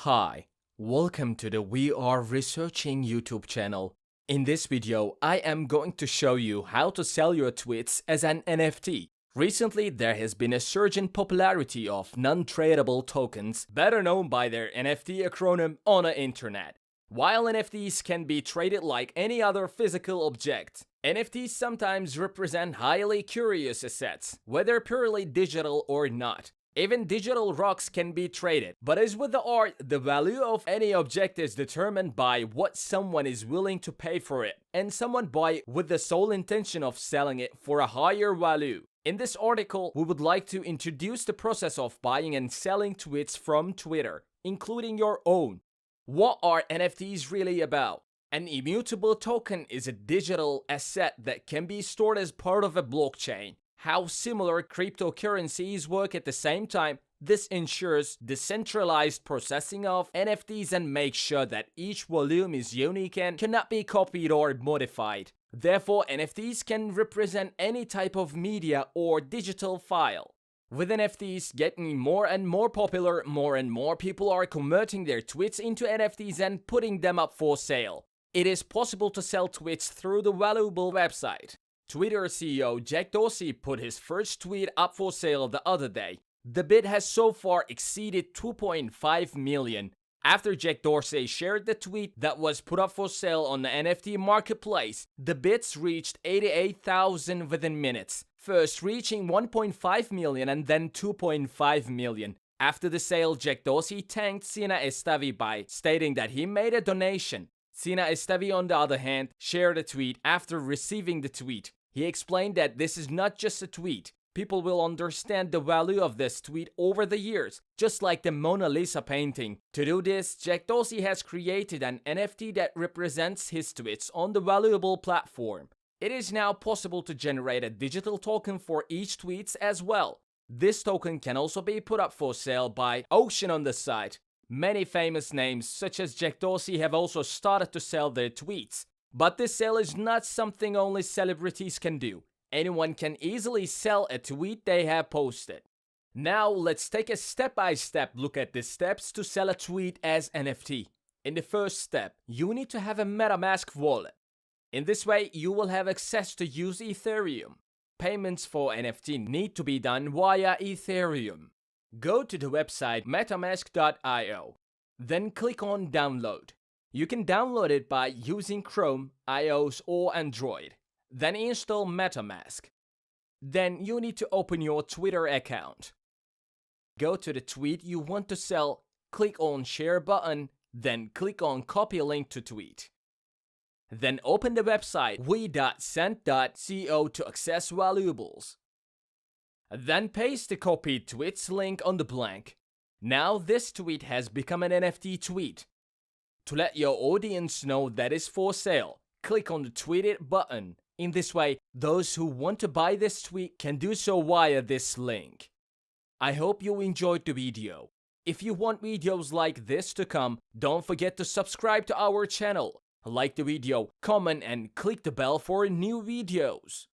Hi, welcome to the We Are Researching YouTube channel. In this video, I am going to show you how to sell your tweets as an NFT. Recently, there has been a surge in popularity of non-tradable tokens, better known by their NFT acronym, on the internet. While NFTs can be traded like any other physical object, NFTs sometimes represent highly curious assets, whether purely digital or not. Even digital rocks can be traded, but as with the art, the value of any object is determined by what someone is willing to pay for it, and someone buy it with the sole intention of selling it for a higher value. In this article, we would like to introduce the process of buying and selling tweets from Twitter, including your own. What are NFTs really about? An immutable token is a digital asset that can be stored as part of a blockchain. How similar cryptocurrencies work at the same time, this ensures decentralized processing of NFTs and makes sure that each volume is unique and cannot be copied or modified. Therefore, NFTs can represent any type of media or digital file. With NFTs getting more and more popular, more and more people are converting their tweets into NFTs and putting them up for sale. It is possible to sell tweets through the valuable website. Twitter CEO Jack Dorsey put his first tweet up for sale the other day. The bid has so far exceeded 2.5 million. After Jack Dorsey shared the tweet that was put up for sale on the NFT marketplace, the bids reached 88,000 within minutes, first reaching 1.5 million and then 2.5 million. After the sale, Jack Dorsey thanked Sina Estavi by stating that he made a donation. Sina Estavi, on the other hand, shared a tweet after receiving the tweet. He explained that this is not just a tweet. People will understand the value of this tweet over the years, just like the Mona Lisa painting. To do this, Jack Dorsey has created an NFT that represents his tweets on the valuable platform. It is now possible to generate a digital token for each tweet as well. This token can also be put up for sale by auction on the site. Many famous names such as Jack Dorsey have also started to sell their tweets. But this sale is not something only celebrities can do. Anyone can easily sell a tweet they have posted. Now let's take a step-by-step look at the steps to sell a tweet as NFT. In the first step, you need to have a MetaMask wallet. In this way, you will have access to use Ethereum. Payments for NFT need to be done via Ethereum. Go to the website metamask.io. Then click on Download. You can download it by using Chrome, iOS or Android. Then install MetaMask. Then you need to open your Twitter account. Go to the tweet you want to sell, click on Share button, then click on Copy link to tweet. Then open the website we.send.co to access valuables. Then paste the copied tweet's link on the blank. Now this tweet has become an NFT tweet. To let your audience know that it's for sale, click on the Tweet It button. In this way, those who want to buy this tweet can do so via this link. I hope you enjoyed the video. If you want videos like this to come, don't forget to subscribe to our channel, like the video, comment and click the bell for new videos.